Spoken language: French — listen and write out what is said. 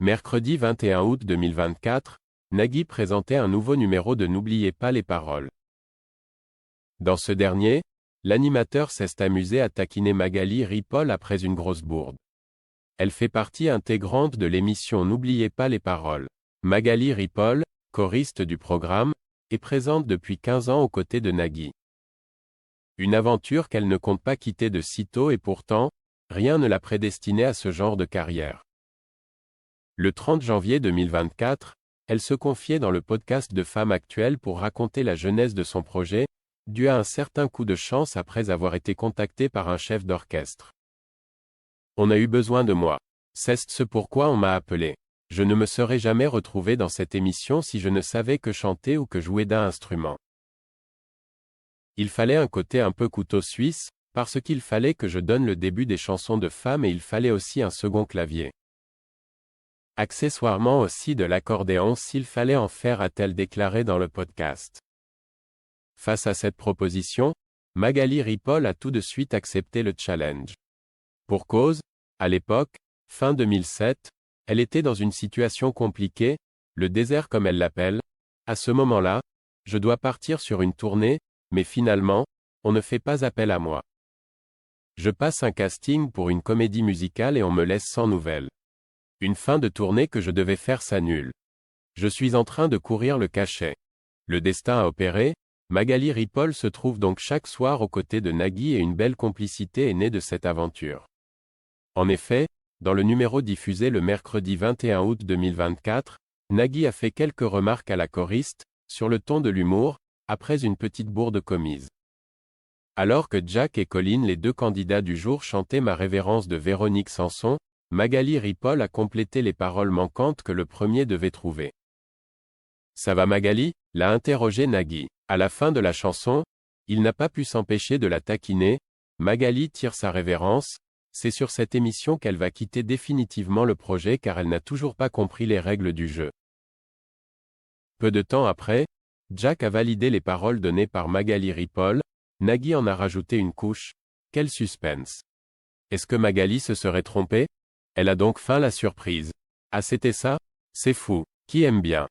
Mercredi 21 août 2024, Nagui présentait un nouveau numéro de N'oubliez pas les paroles. Dans ce dernier, l'animateur s'est amusé à taquiner Magali Ripoll après une grosse bourde. Elle fait partie intégrante de l'émission N'oubliez pas les paroles. Magali Ripoll, choriste du programme, est présente depuis 15 ans aux côtés de Nagui. Une aventure qu'elle ne compte pas quitter de sitôt et pourtant, rien ne l'a prédestinée à ce genre de carrière. Le 30 janvier 2024, elle se confiait dans le podcast de Femmes Actuelles pour raconter la genèse de son projet, dû à un certain coup de chance après avoir été contactée par un chef d'orchestre. On a eu besoin de moi. C'est ce pourquoi on m'a appelé. Je ne me serais jamais retrouvée dans cette émission si je ne savais que chanter ou que jouer d'un instrument. Il fallait un côté un peu couteau suisse, parce qu'il fallait que je donne le début des chansons de femmes et il fallait aussi un second clavier. Accessoirement aussi de l'accordéon s'il fallait en faire, a-t-elle déclaré dans le podcast. Face à cette proposition, Magali Ripoll a tout de suite accepté le challenge. Pour cause, à l'époque, fin 2007, elle était dans une situation compliquée, le désert comme elle l'appelle. À ce moment-là, je dois partir sur une tournée, mais finalement, on ne fait pas appel à moi. Je passe un casting pour une comédie musicale et on me laisse sans nouvelles. Une fin de tournée que je devais faire s'annule. Je suis en train de courir le cachet. Le destin a opéré, Magali Ripoll se trouve donc chaque soir aux côtés de Nagui et une belle complicité est née de cette aventure. En effet, dans le numéro diffusé le mercredi 21 août 2024, Nagui a fait quelques remarques à la choriste, sur le ton de l'humour, après une petite bourde commise. Alors que Jack et Colline, les deux candidats du jour, chantaient Ma révérence de Véronique Sanson, Magali Ripoll a complété les paroles manquantes que le premier devait trouver. Ça va Magali? L'a interrogé Nagui. À la fin de la chanson, il n'a pas pu s'empêcher de la taquiner. Magali tire sa révérence. C'est sur cette émission qu'elle va quitter définitivement le projet car elle n'a toujours pas compris les règles du jeu. Peu de temps après, Jack a validé les paroles données par Magali Ripoll. Nagui en a rajouté une couche. Quel suspense! Est-ce que Magali se serait trompée? Elle a donc faim la surprise. Ah c'était ça? C'est fou. Qui aime bien?